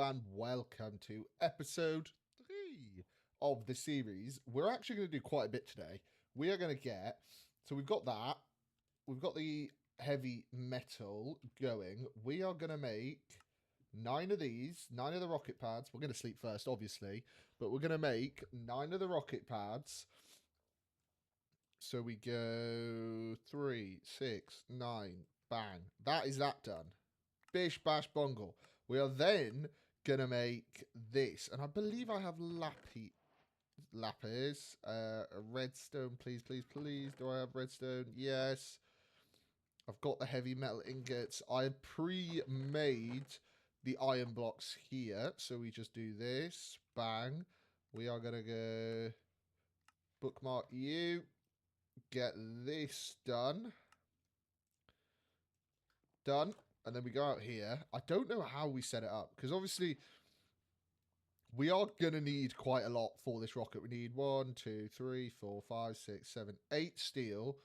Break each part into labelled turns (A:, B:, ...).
A: and welcome to episode 3 of the series. We're actually going to do quite a bit today. We are going to get, so we've got that, we've got the heavy metal going. We are going to make 9 of these, 9 of the rocket pads. We're going to sleep first, obviously, but we're going to make 9 of the rocket pads. So we go 3, 6, 9, bang. That is that done. Bish, bash, bungle. We are then going to make this. And I believe I have lapis. A redstone, please, please, please. Do I have redstone? Yes. I've got the heavy metal ingots. I have pre-made the iron blocks here. So we just do this. Bang. We are going to go bookmark you. Get this done. Done. And then we go out here. I don't know how we set it up. Because obviously, we are going to need quite a lot for this rocket. We need 1, 2, 3, 4, 5, 6, 7, 8 steel.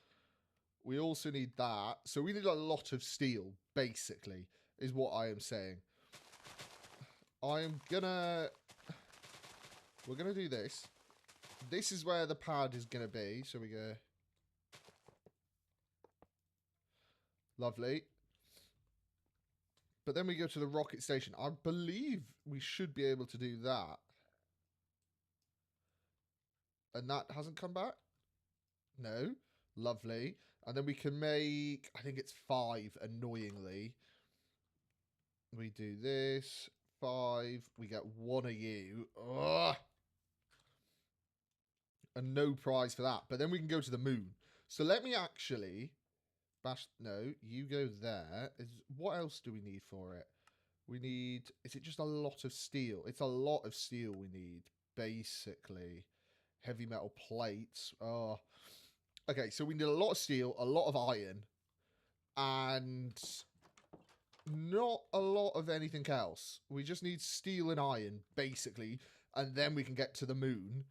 A: We also need that. So we need a lot of steel, basically, is what I am saying. We're going to do this. This is where the pad is going to be. So we go. Lovely. But then we go to the rocket station. I believe we should be able to do that. And that hasn't come back? No. Lovely. And then we can make, I think it's 5, annoyingly. We do this. 5. We get 1 of you. Ugh. And no prize for that. But then we can go to the moon. So let me actually... No, you go there. What else do we need for it? We need... Is it just a lot of steel? It's a lot of steel we need, basically. Heavy metal plates. Oh. Okay, so we need a lot of steel, a lot of iron, and not a lot of anything else. We just need steel and iron, basically, and then we can get to the moon.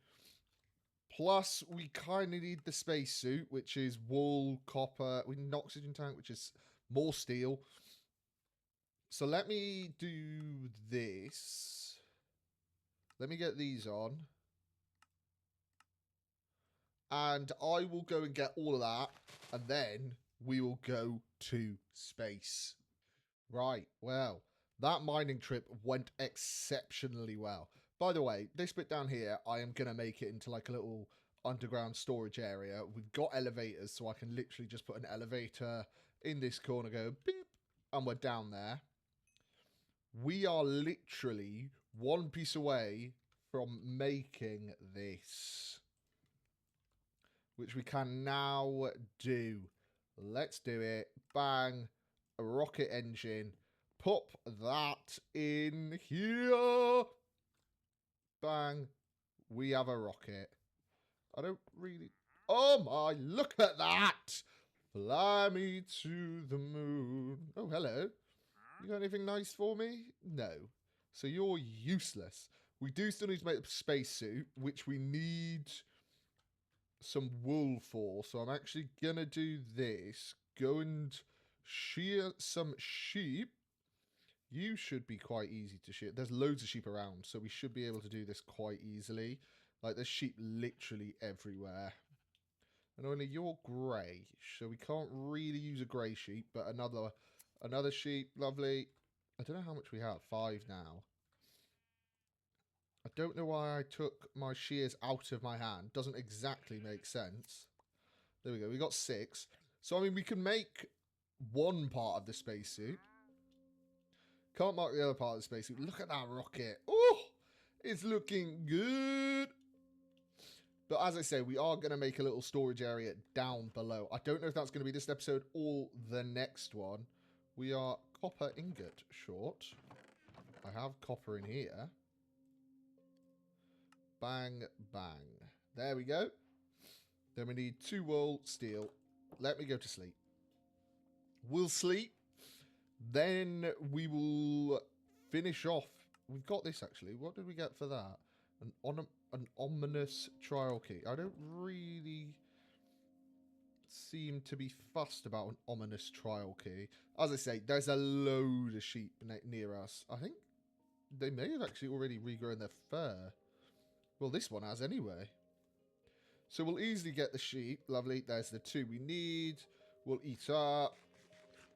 A: Plus, we kind of need the spacesuit, which is wool, copper. We need an oxygen tank, which is more steel. So let me do this. Let me get these on. And I will go and get all of that. And then we will go to space. Right, well, that mining trip went exceptionally well. By the way, this bit down here, I am going to make it into like a little underground storage area. We've got elevators, so I can literally just put an elevator in this corner, go beep, and we're down there. We are literally one piece away from making this, which we can now do. Let's do it. Bang. A rocket engine. Pop that in here. Bang. We have a rocket. I don't really... Oh my, look at that. Fly me to the moon. Oh, hello. You got anything nice for me? No. So you're useless. We do still need to make a spacesuit, which we need some wool for. So I'm actually going to do this. Go and shear some sheep. You should be quite easy to shear. There's loads of sheep around, so we should be able to do this quite easily. Like, there's sheep literally everywhere. And only you're grey, so we can't really use a grey sheep, but another sheep, lovely. I don't know how much we have. 5 now. I don't know why I took my shears out of my hand. Doesn't exactly make sense. There we go. We got 6. So, I mean, we can make one part of the spacesuit. Can't mark the other part of the spacesuit. Look at that rocket. Oh, it's looking good. But as I say, we are going to make a little storage area down below. I don't know if that's going to be this episode or the next one. We are copper ingot short. I have copper in here. Bang, bang. There we go. Then we need 2 wool, steel. Let me go to sleep. We'll sleep. Then we will finish off. We've got this, actually. What did we get for that? An ominous trial key. I don't really seem to be fussed about an ominous trial key. As I say, there's a load of sheep near us, I think. They may have actually already regrown their fur. Well, this one has anyway. So we'll easily get the sheep. Lovely. There's the 2 we need. We'll eat up.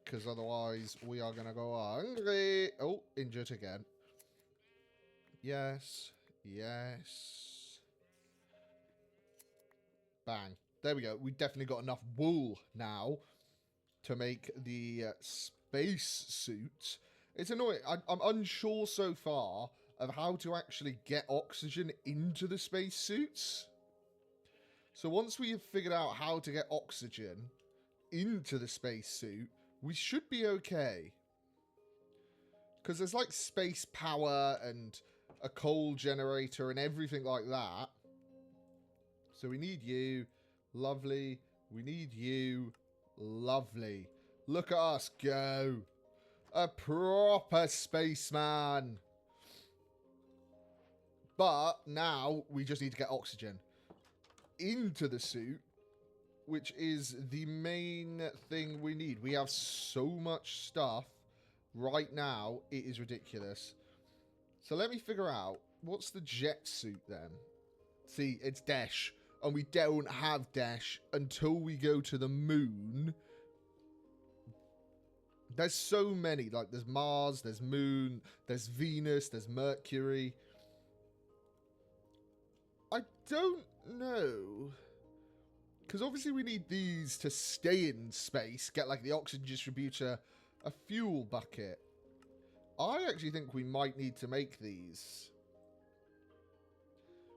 A: Because otherwise we are going to go hungry. Oh, injured again. Yes. Yes. Bang. There we go. We definitely got enough wool now to make the space suit. It's annoying. I'm unsure so far of how to actually get oxygen into the space suits. So once we have figured out how to get oxygen into the space suit, we should be okay. Because there's like space power and a coal generator and everything like that. So we need you. Lovely. We need you. Lovely. Look at us go. A proper spaceman. But now we just need to get oxygen into the suit, which is the main thing we need. We have so much stuff right now, it is ridiculous. So let me figure out, what's the jet suit then? See, it's Dash, and we don't have Dash until we go to the moon. There's so many, like there's Mars, there's Moon, there's Venus, there's Mercury. I don't know. Because obviously we need these to stay in space, get like the oxygen distributor, a fuel bucket. I actually think we might need to make these.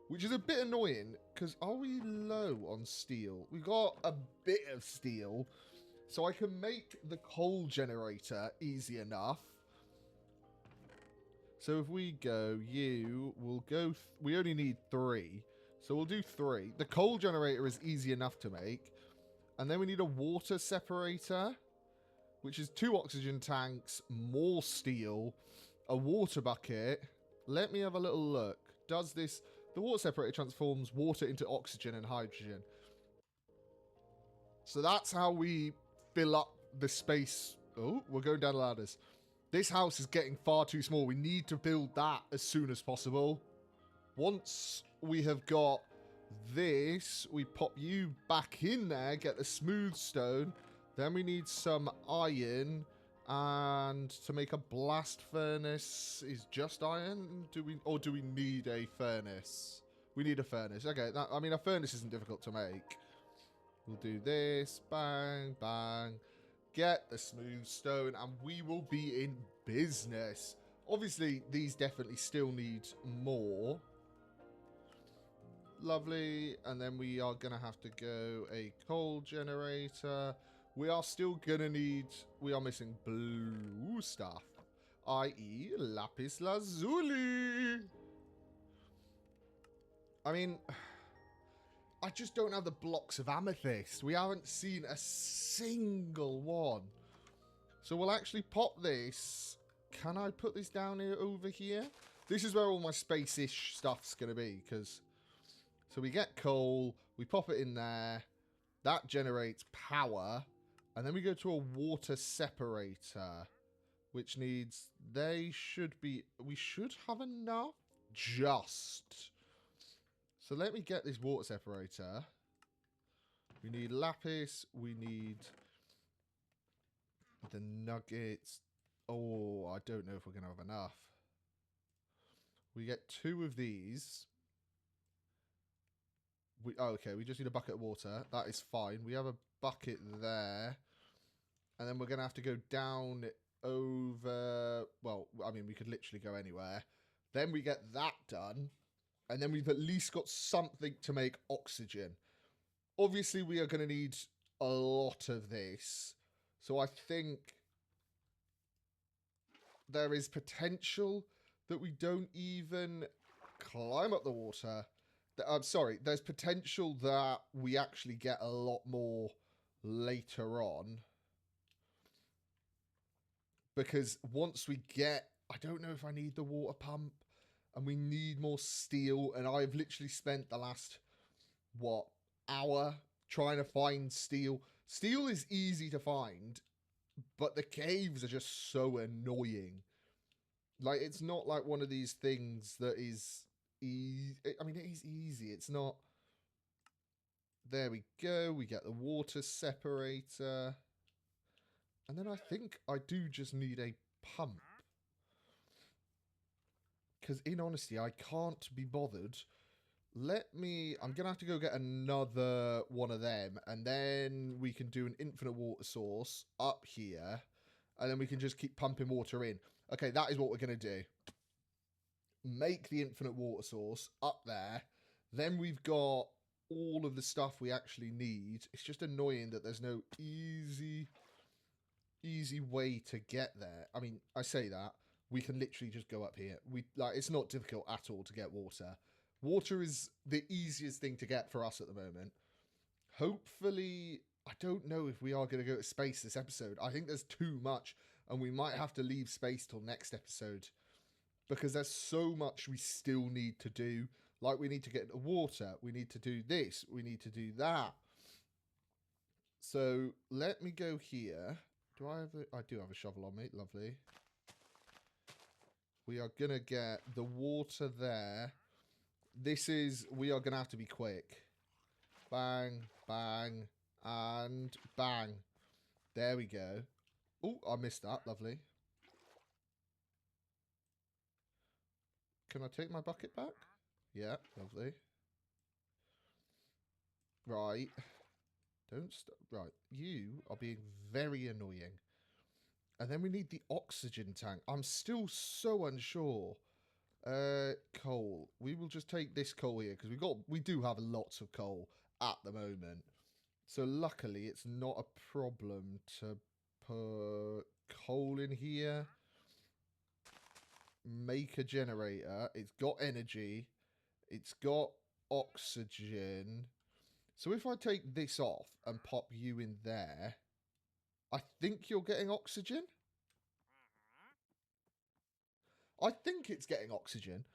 A: Which is a bit annoying, because are we low on steel? We've got a bit of steel, so I can make the coal generator easy enough. So if we go, you will go, we only need 3. So we'll do 3. The coal generator is easy enough to make. And then we need a water separator, which is 2 oxygen tanks, more steel, a water bucket. Let me have a little look. Does this... The water separator transforms water into oxygen and hydrogen. So that's how we fill up the space. Oh, we're going down the ladders. This house is getting far too small. We need to build that as soon as possible. Once we have got this, we pop you back in there, get the smooth stone. Then we need some iron. And to make a blast furnace is just iron? Do we need a furnace? We need a furnace. Okay, I mean, a furnace isn't difficult to make. We'll do this. Bang, bang. Get the smooth stone, and we will be in business. Obviously, these definitely still need more. Lovely. And then we are going to have to go a coal generator. We are still going to need... We are missing blue stuff. I.e. lapis lazuli. I mean... I just don't have the blocks of amethyst. We haven't seen a single one. So we'll actually pop this. Can I put this down here over here? This is where all my space-ish stuff's going to be. Because... So we get coal. We pop it in there. That generates power. And then we go to a water separator, which needs, they should be, we should have enough, just. So let me get this water separator. We need lapis, we need the nuggets. Oh, I don't know if we're going to have enough. We get 2 of these. Okay, we just need a bucket of water. That is fine. We have a bucket there. And then we're going to have to go down over... Well, I mean, we could literally go anywhere. Then we get that done. And then we've at least got something to make oxygen. Obviously, we are going to need a lot of this. So I think there is potential that we don't even climb up the water. I'm sorry, there's potential that we actually get a lot more later on. Because once we get... I don't know if I need the water pump. And we need more steel. And I've literally spent the last, what, hour trying to find steel. Steel is easy to find. But the caves are just so annoying. Like, it's not like one of these things that is easy. I mean, it is easy. It's not. There we go. We get the water separator. And then I think I do just need a pump. Because in honesty, I can't be bothered. I'm going to have to go get another one of them. And then we can do an infinite water source up here. And then we can just keep pumping water in. Okay, that is what we're going to do. Make the infinite water source up there. Then we've got all of the stuff we actually need. It's just annoying that there's no easy way to get there. I mean, I say that. We can literally just go up here. It's not difficult at all to get water. Water is the easiest thing to get for us at the moment. Hopefully, I don't know if we are going to go to space this episode. I think there's too much, and we might have to leave space till next episode because there's so much we still need to do. Like, we need to get the water. We need to do this. We need to do that. So, let me go here. I do have a shovel on me. Lovely. We are going to get the water there. We are going to have to be quick. Bang, bang, and bang. There we go. Oh, I missed that. Lovely. Can I take my bucket back? Yeah, lovely. Right. Don't stop. Right. You are being very annoying. And then we need the oxygen tank. I'm still so unsure. Coal. We will just take this coal here because we do have lots of coal at the moment. So luckily it's not a problem to put coal in here. Make a generator. It's got energy. It's got oxygen. So if I take this off and pop you in there, I think you're getting oxygen. I think it's getting oxygen.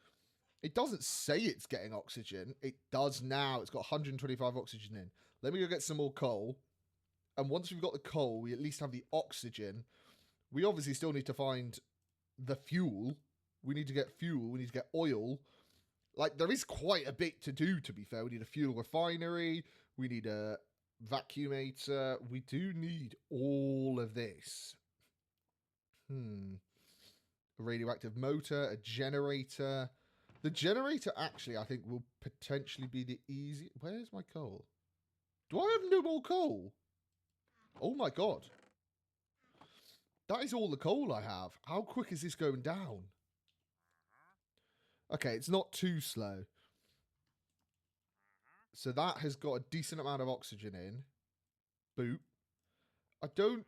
A: It doesn't say it's getting oxygen. It does now. It's got 125 oxygen in. Let me go get some more coal. And once we've got the coal, we at least have the oxygen. We obviously still need to find the fuel. We need to get fuel. We need to get oil. Like, there is quite a bit to do, to be fair. We need a fuel refinery. We need a vacuumator. We do need all of this. A radioactive motor, a generator. The generator, actually, I think will potentially be the easy... Where's my coal? Do I have no more coal? Oh, my God. That is all the coal I have. How quick is this going down? Okay, it's not too slow. So that has got a decent amount of oxygen in. Boop. I don't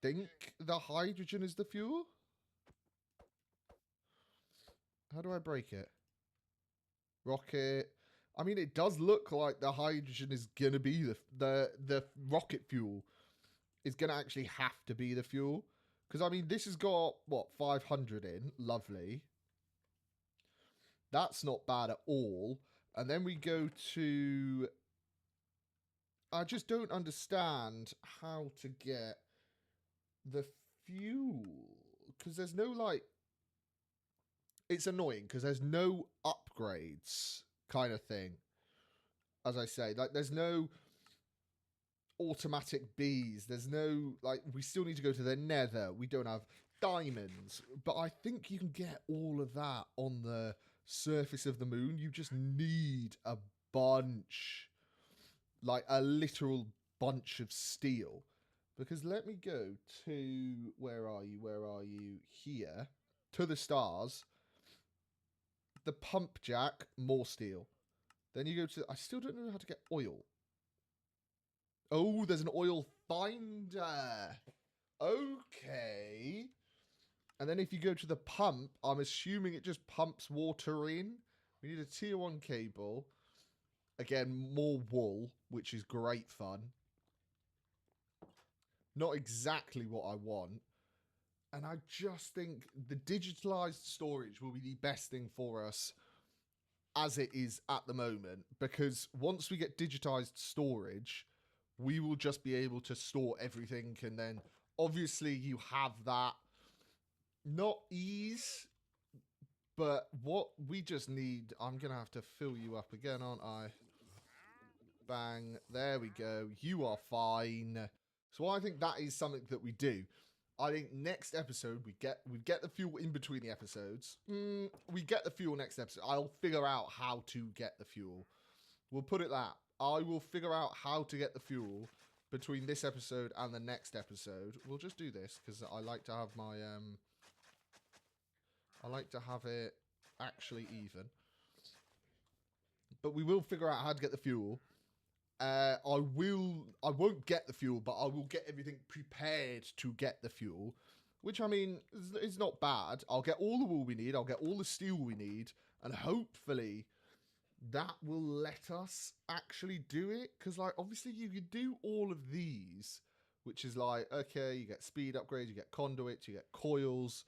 A: think the hydrogen is the fuel. How do I break it? Rocket. I mean, it does look like the hydrogen is going to be the rocket fuel. Is going to actually have to be the fuel. Because, I mean, this has got, what, 500 in. Lovely. That's not bad at all. And then we go to... I just don't understand how to get the fuel. Because there's no, like... It's annoying because there's no upgrades kind of thing. As I say, like, there's no automatic bees. There's no, like, we still need to go to the nether. We don't have diamonds. But I think you can get all of that on the surface of the moon. You just need a bunch, like a literal bunch of steel. Because let me go to, where are you? Here, to the stars. The pump jack, more steel. Then you go to, I still don't know how to get oil. Oh, there's an oil finder. Okay. And then if you go to the pump, I'm assuming it just pumps water in. We need a tier 1 cable. Again, more wool, which is great fun. Not exactly what I want. And I just think the digitalized storage will be the best thing for us as it is at the moment. Because once we get digitized storage, we will just be able to store everything. And then obviously you have that, not ease, But what we just need, I'm going to have to fill you up again, aren't I? Bang. There we go. You are fine. So I think that is something that we do. I think next episode we get the fuel in between the episodes. We get the fuel next episode. I'll figure out how to get the fuel. We'll put it that. I will figure out how to get the fuel between this episode and the next episode. We'll just do this because I like to have my I like to have it actually even. But we will figure out how to get the fuel. I won't get the fuel, but I will get everything prepared to get the fuel, which I mean is not bad. I'll get all the wool we need. I'll get all the steel we need, and hopefully that will let us actually do it. Because like obviously you could do all of these, which is like okay, you get speed upgrades, you get conduits, you get coils,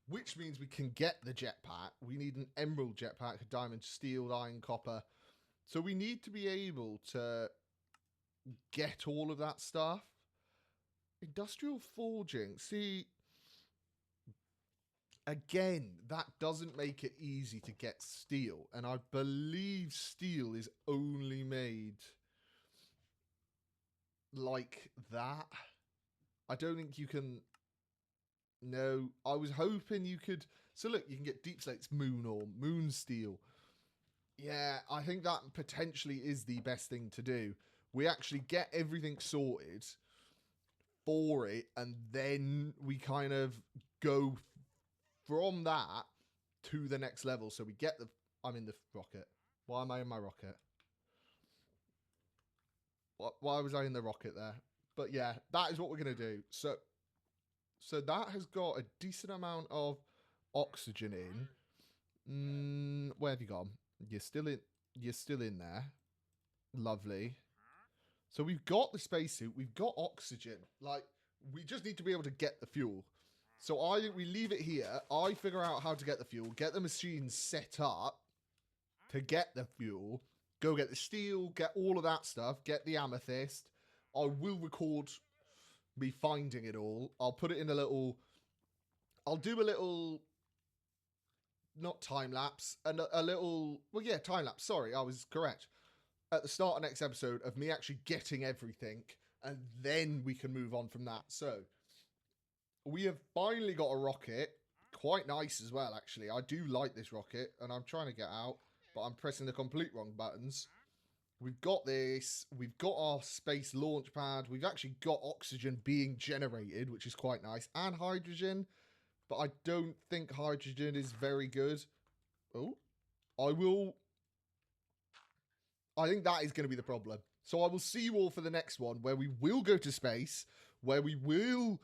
A: which means we can get the jetpack. We need an emerald jetpack, a diamond, steel, iron, copper. So we need to be able to get all of that stuff. Industrial forging. See, again, that doesn't make it easy to get steel. And I believe steel is only made like that. I don't think you can... No, I was hoping you could... So look, you can get Deep Slate's moon or moon steel. Yeah, I think that potentially is the best thing to do. We actually get everything sorted for it, and then we kind of go from that to the next level. So we get the... I'm in the rocket. Why am I in my rocket? Why was I in the rocket there? But yeah, that is what we're going to do. So that has got a decent amount of oxygen in. Where have you gone? You're still in there. Lovely. So we've got the spacesuit, we've got oxygen. Like, we just need to be able to get the fuel. So we leave it here. I figure out how to get the fuel, get the machines set up to get the fuel, go get the steel, get all of that stuff, get the amethyst. I will record me finding it all. I'll put it in a little... I'll do a little... Not time lapse, and a little... Well, yeah, time lapse. Sorry, I was correct. At the start of next episode of me actually getting everything, and then we can move on from that. So, we have finally got a rocket. Quite nice as well, actually. I do like this rocket, and I'm trying to get out, but I'm pressing the complete wrong buttons. We've got this. We've got our space launch pad. We've actually got oxygen being generated, which is quite nice, and hydrogen. But I don't think hydrogen is very good. Oh, I think that is going to be the problem. So I will see you all for the next one, where we will go to space, where we will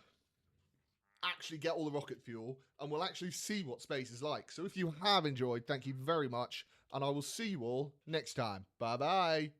A: actually get all the rocket fuel, and we'll actually see what space is like. So if you have enjoyed, thank you very much, and I will see you all next time. Bye-bye.